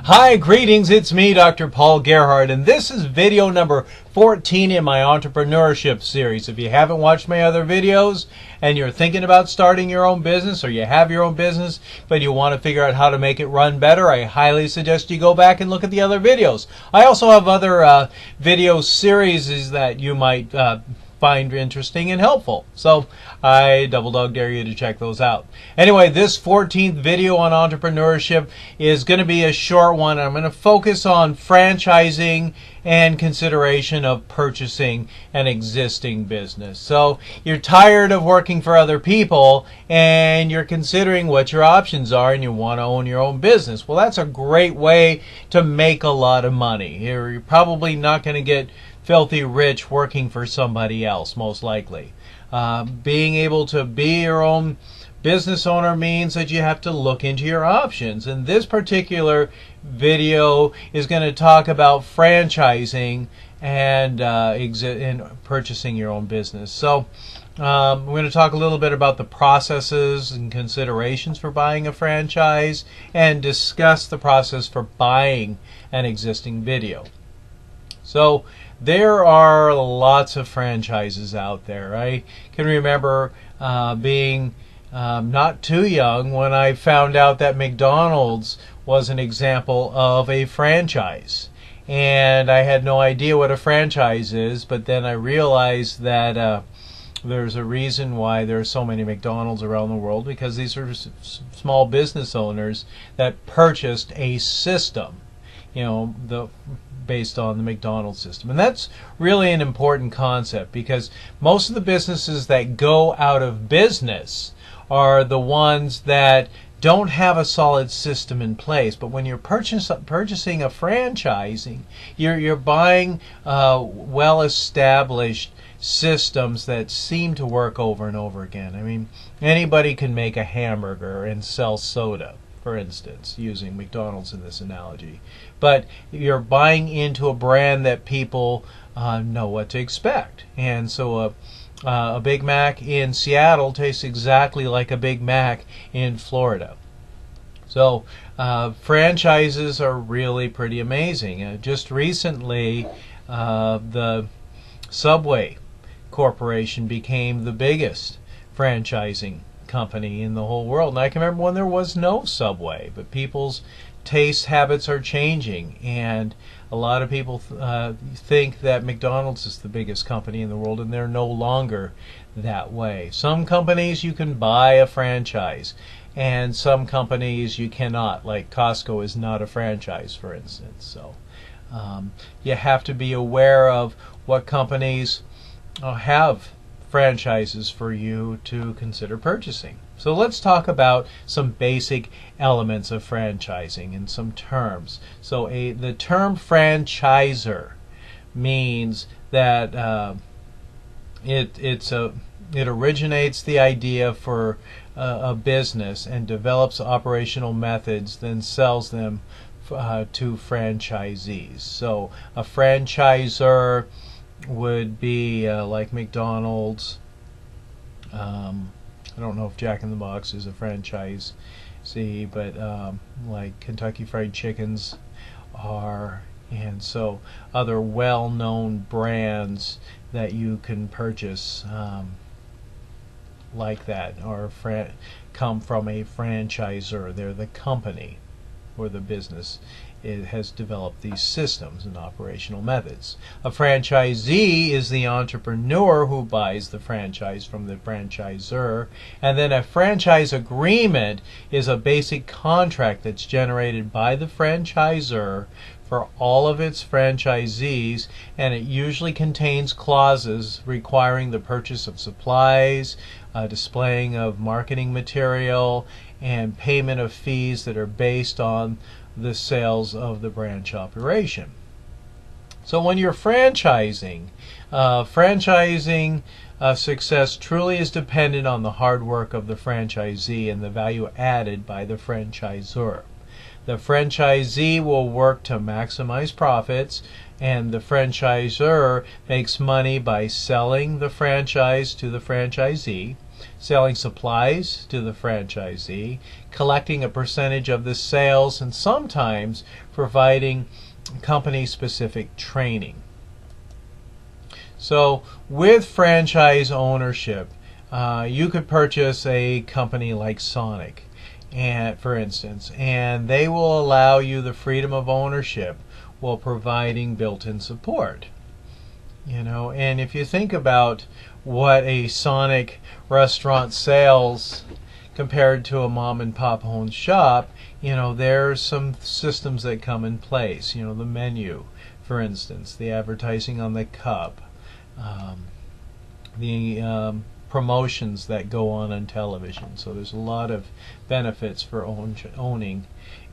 Hi, greetings, it's me, Dr. Paul Gerhardt, and this is video number 14 in my entrepreneurship series. If you haven't watched my other videos and you're thinking about starting your own business, or you have your own business but you want to figure out how to make it run better, I highly suggest you go back and look at the other videos. I also have other video series that you might find interesting and helpful. So I double dog dare you to check those out. Anyway, this 14th video on entrepreneurship is going to be a short one. I'm going to focus on franchising and consideration of purchasing an existing business. So you're tired of working for other people and you're considering what your options are and you want to own your own business. Well, that's a great way to make a lot of money. You're probably not going to get filthy rich working for somebody else, most likely. Being able to be your own business owner means that you have to look into your options. And this particular video is going to talk about franchising and purchasing your own business. So we're going to talk a little bit about the processes and considerations for buying a franchise and discuss the process for buying an existing video. So there are lots of franchises out there. I can remember being not too young when I found out that McDonald's was an example of a franchise. And I had no idea what a franchise is, but then I realized that there's a reason why there are so many McDonald's around the world, because these are small business owners that purchased a system, based on the McDonald's system. And that's really an important concept, because most of the businesses that go out of business are the ones that don't have a solid system in place. But when you're purchasing a franchising, you're buying well-established systems that seem to work over and over again. I mean, anybody can make a hamburger and sell soda, for instance, using McDonald's in this analogy. But you're buying into a brand that people know what to expect. And so a Big Mac in Seattle tastes exactly like a Big Mac in Florida. So franchises are really pretty amazing. Just recently, the Subway Corporation became the biggest franchising company in the whole world. And I can remember when there was no Subway, but people's taste habits are changing, and a lot of people think that McDonald's is the biggest company in the world, and they're no longer that way. Some companies you can buy a franchise, and some companies you cannot, like Costco is not a franchise, for instance. So you have to be aware of what companies have franchises for you to consider purchasing. So let's talk about some basic elements of franchising and some terms. So the term franchisor means that it originates the idea for a business and develops operational methods, then sells them to franchisees. So a franchisor would be like McDonald's. I don't know if Jack in the Box is a franchise, but like Kentucky Fried Chickens are, and so other well-known brands that you can purchase like that are come from a franchisor. They're the company or the business. It has developed these systems and operational methods. A franchisee is the entrepreneur who buys the franchise from the franchisor, and then a franchise agreement is a basic contract that's generated by the franchisor for all of its franchisees, and it usually contains clauses requiring the purchase of supplies, displaying of marketing material, and payment of fees that are based on the sales of the branch operation. So when you're franchising, success truly is dependent on the hard work of the franchisee and the value added by the franchisor. The franchisee will work to maximize profits, and the franchisor makes money by selling the franchise to the franchisee. selling supplies to the franchisee, collecting a percentage of the sales, and sometimes providing company-specific training. So with franchise ownership, you could purchase a company like Sonic, for instance, and they will allow you the freedom of ownership while providing built-in support. And if you think about what a Sonic restaurant sells compared to a mom and pop owned shop, there's some systems that come in place. The menu, for instance, the advertising on the cup, the promotions that go on television. So there's a lot of benefits for owning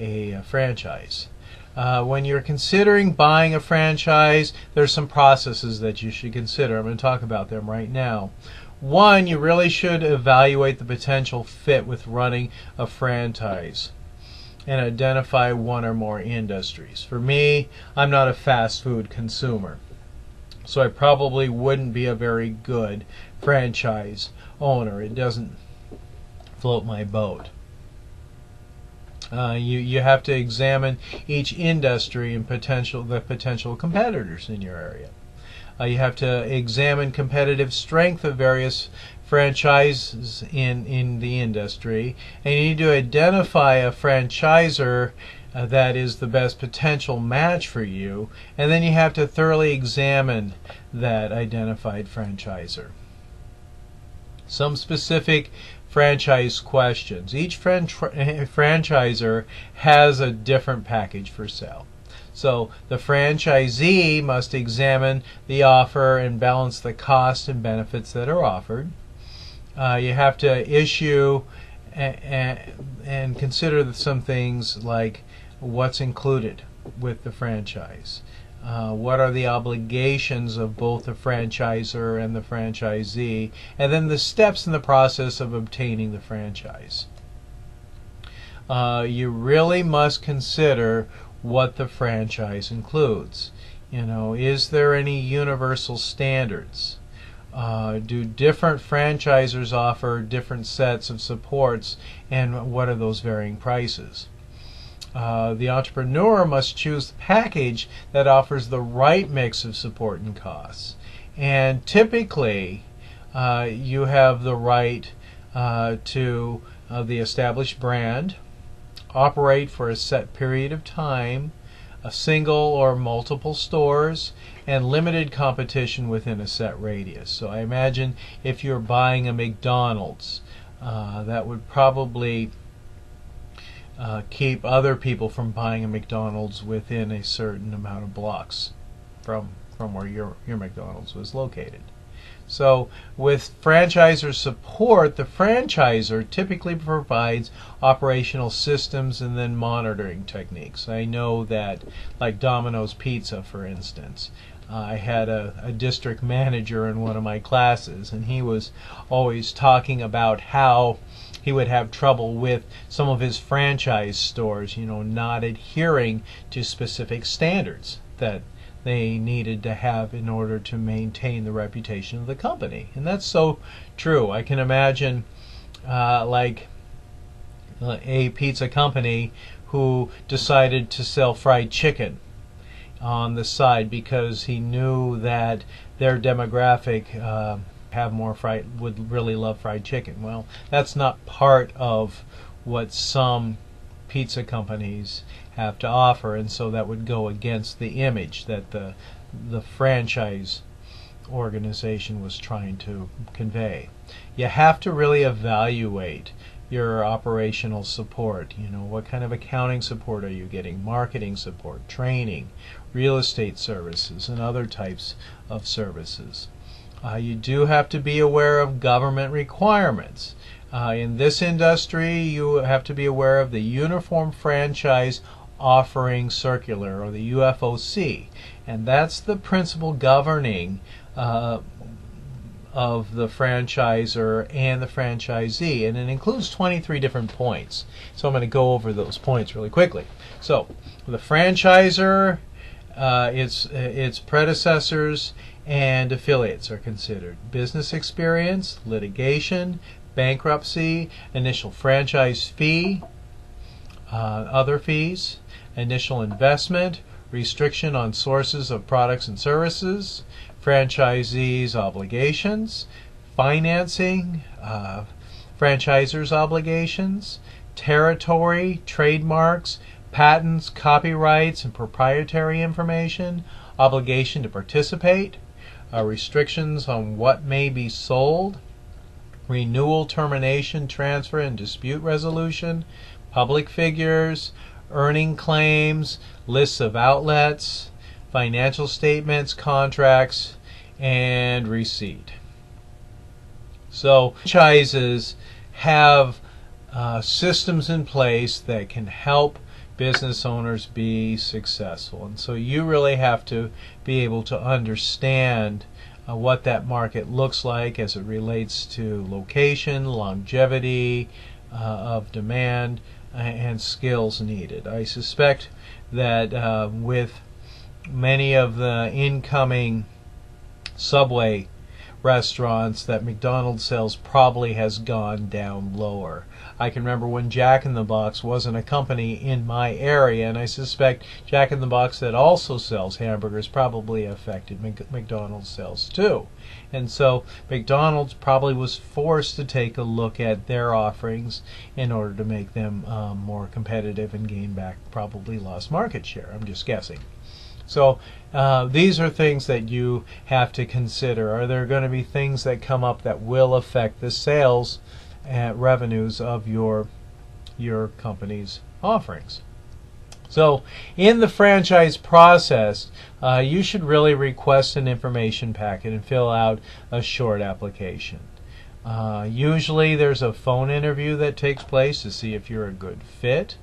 a franchise. When you're considering buying a franchise, there's some processes that you should consider. I'm going to talk about them right now. One, you really should evaluate the potential fit with running a franchise and identify one or more industries. For me, I'm not a fast food consumer, so I probably wouldn't be a very good franchise owner. It doesn't float my boat. You have to examine each industry and the potential competitors in your area. You have to examine competitive strength of various franchises in the industry, and you need to identify a franchisor that is the best potential match for you, and then you have to thoroughly examine that identified franchisor. Some specific franchise questions. Each franchisor has a different package for sale. So the franchisee must examine the offer and balance the cost and benefits that are offered. You have to issue and consider some things like what's included with the franchise. What are the obligations of both the franchisor and the franchisee, and then the steps in the process of obtaining the franchise. You really must consider what the franchise includes. Is there any universal standards? Do different franchisors offer different sets of supports, and what are those varying prices? The entrepreneur must choose the package that offers the right mix of support and costs. And typically, you have the right to the established brand, operate for a set period of time, a single or multiple stores, and limited competition within a set radius. So I imagine if you're buying a McDonald's, that would probably keep other people from buying a McDonald's within a certain amount of blocks from where your McDonald's was located. So with franchisor support, the franchisor typically provides operational systems and then monitoring techniques. I know that, like Domino's Pizza, for instance, I had a district manager in one of my classes, and he was always talking about how he would have trouble with some of his franchise stores, not adhering to specific standards that they needed to have in order to maintain the reputation of the company. And that's so true. I can imagine like a pizza company who decided to sell fried chicken on the side because he knew that their demographic would really love fried chicken. Well, that's not part of what some pizza companies have to offer, and so that would go against the image that the franchise organization was trying to convey. You have to really evaluate your operational support. What kind of accounting support are you getting, marketing support, training, real estate services, and other types of services. You do have to be aware of government requirements. In this industry, you have to be aware of the Uniform Franchise Offering Circular, or the UFOC, and that's the principle governing of the franchisor and the franchisee, and it includes 23 different points. So I'm going to go over those points really quickly. So the franchisor, its predecessors, and affiliates are considered. Business experience, litigation, bankruptcy, initial franchise fee, other fees, initial investment, restriction on sources of products and services, franchisees' obligations, financing, franchisors' obligations, territory, trademarks, patents, copyrights, and proprietary information, obligation to participate, restrictions on what may be sold, renewal, termination, transfer, and dispute resolution, public figures, earning claims, lists of outlets, financial statements, contracts, and receipt. So franchises have systems in place that can help business owners be successful, and so you really have to be able to understand what that market looks like as it relates to location, longevity of demand, and skills needed. I suspect that with many of the incoming Subway restaurants, that McDonald's sales probably has gone down lower. I can remember when Jack in the Box wasn't a company in my area, and I suspect Jack in the Box that also sells hamburgers probably affected McDonald's sales too. And so McDonald's probably was forced to take a look at their offerings in order to make them more competitive and gain back probably lost market share. I'm just guessing. So these are things that you have to consider. Are there going to be things that come up that will affect the sales and revenues of your company's offerings? So in the franchise process, you should really request an information packet and fill out a short application. Usually there's a phone interview that takes place to see if you're a good fit.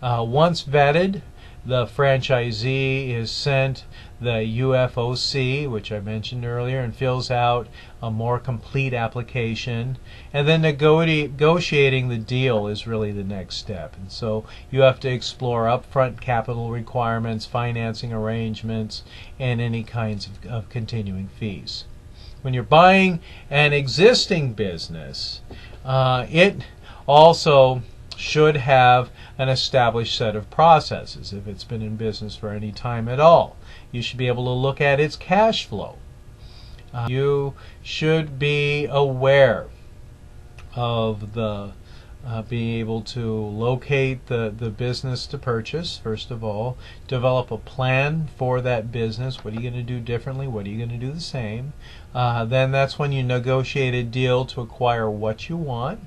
Once vetted, the franchisee is sent the UFOC, which I mentioned earlier, and fills out a more complete application. And then negotiating the deal is really the next step. And so you have to explore upfront capital requirements, financing arrangements, and any kinds of continuing fees. When you're buying an existing business, it also should have an established set of processes. If it's been in business for any time at all, you should be able to look at its cash flow. You should be aware of the being able to locate the business to purchase, first of all. Develop a plan for that business. What are you going to do differently? What are you going to do the same? Then that's when you negotiate a deal to acquire what you want.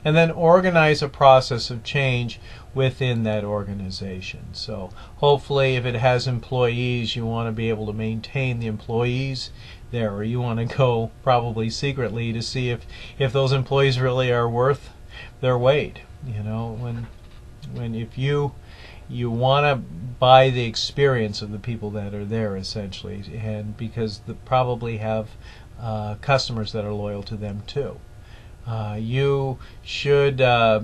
And then organize a process of change within that organization. So hopefully if it has employees, you want to be able to maintain the employees there, or you want to go probably secretly to see if those employees really are worth their weight. You know, if you want to buy the experience of the people that are there, essentially, and because they probably have customers that are loyal to them too. You should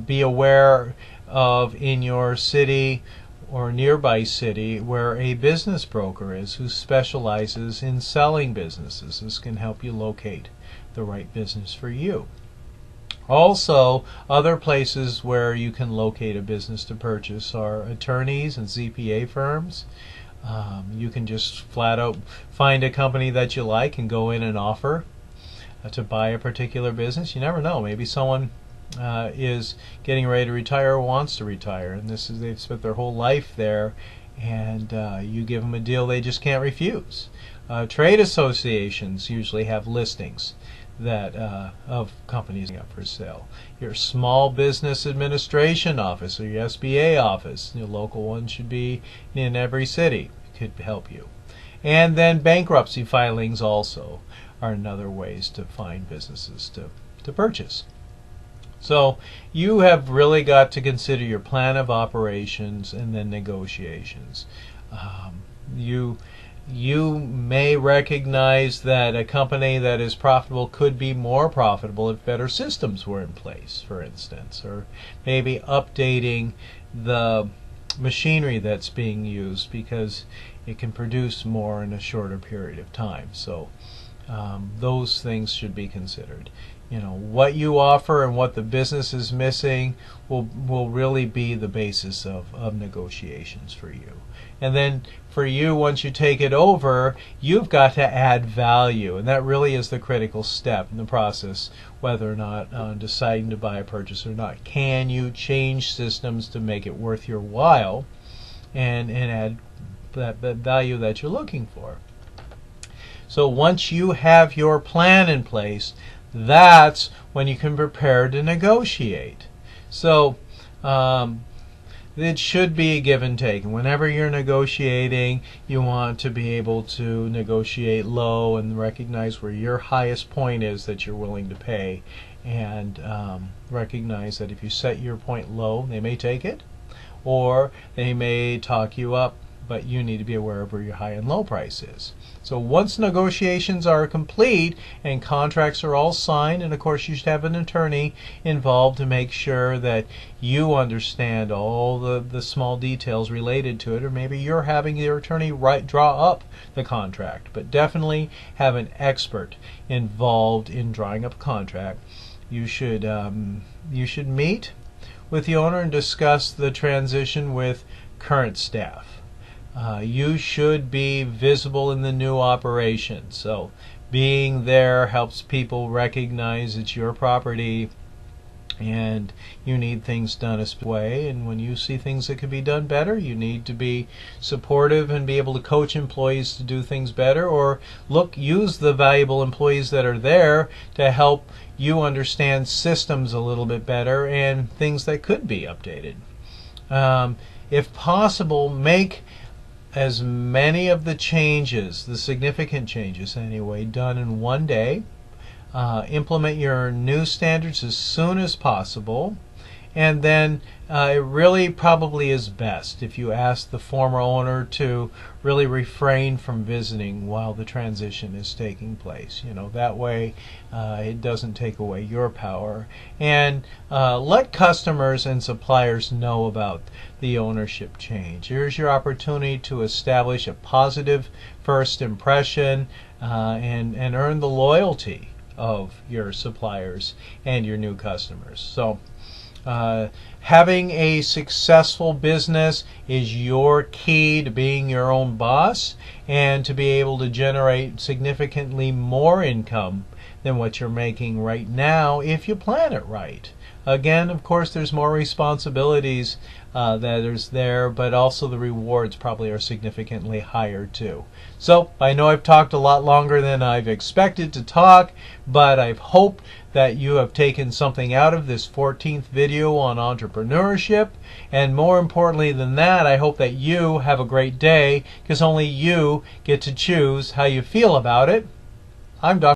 be aware of, in your city or nearby city, where a business broker is who specializes in selling businesses. This can help you locate the right business for you. Also, other places where you can locate a business to purchase are attorneys and CPA firms. You can just flat out find a company that you like and go in and offer to buy a particular business. You never know. Maybe someone is getting ready to retire or wants to retire, and they've spent their whole life there, and you give them a deal they just can't refuse. Trade associations usually have listings that of companies up for sale. Your small business administration office or your SBA office, your local one should be in every city, could help you. And then bankruptcy filings also are another ways to find businesses to purchase. So you have really got to consider your plan of operations and then negotiations. You may recognize that a company that is profitable could be more profitable if better systems were in place, for instance, or maybe updating the machinery that's being used, because it can produce more in a shorter period of time. So those things should be considered. What you offer and what the business is missing will really be the basis of negotiations for you. And then for you, once you take it over, you've got to add value, and that really is the critical step in the process, whether or not deciding to buy a purchase or not. Can you change systems to make it worth your while and add that value that you're looking for? So once you have your plan in place, that's when you can prepare to negotiate. So it should be a give and take. And whenever you're negotiating, you want to be able to negotiate low and recognize where your highest point is that you're willing to pay, and recognize that if you set your point low, they may take it, or they may talk you up, but you need to be aware of where your high and low price is. So once negotiations are complete and contracts are all signed, and of course you should have an attorney involved to make sure that you understand all the small details related to it, or maybe you're having your attorney draw up the contract, but definitely have an expert involved in drawing up a contract. You should meet with the owner and discuss the transition with current staff. You should be visible in the new operation. So being there helps people recognize it's your property and you need things done a specific way. And when you see things that could be done better, you need to be supportive and be able to coach employees to do things better, or use the valuable employees that are there to help you understand systems a little bit better and things that could be updated. If possible, make as many of the changes, the significant changes anyway, done in one day. Implement your new standards as soon as possible, and then it really probably is best if you ask the former owner to really refrain from visiting while the transition is taking place. That way it doesn't take away your power. And let customers and suppliers know about the ownership change. Here's your opportunity to establish a positive first impression and earn the loyalty of your suppliers and your new customers. So having a successful business is your key to being your own boss and to be able to generate significantly more income than what you're making right now if you plan it right. Again, of course, there's more responsibilities that is there, but also the rewards probably are significantly higher too. So I know I've talked a lot longer than I've expected to talk, but I hope that you have taken something out of this 14th video on entrepreneurship. And more importantly than that, I hope that you have a great day, because only you get to choose how you feel about it. I'm Dr.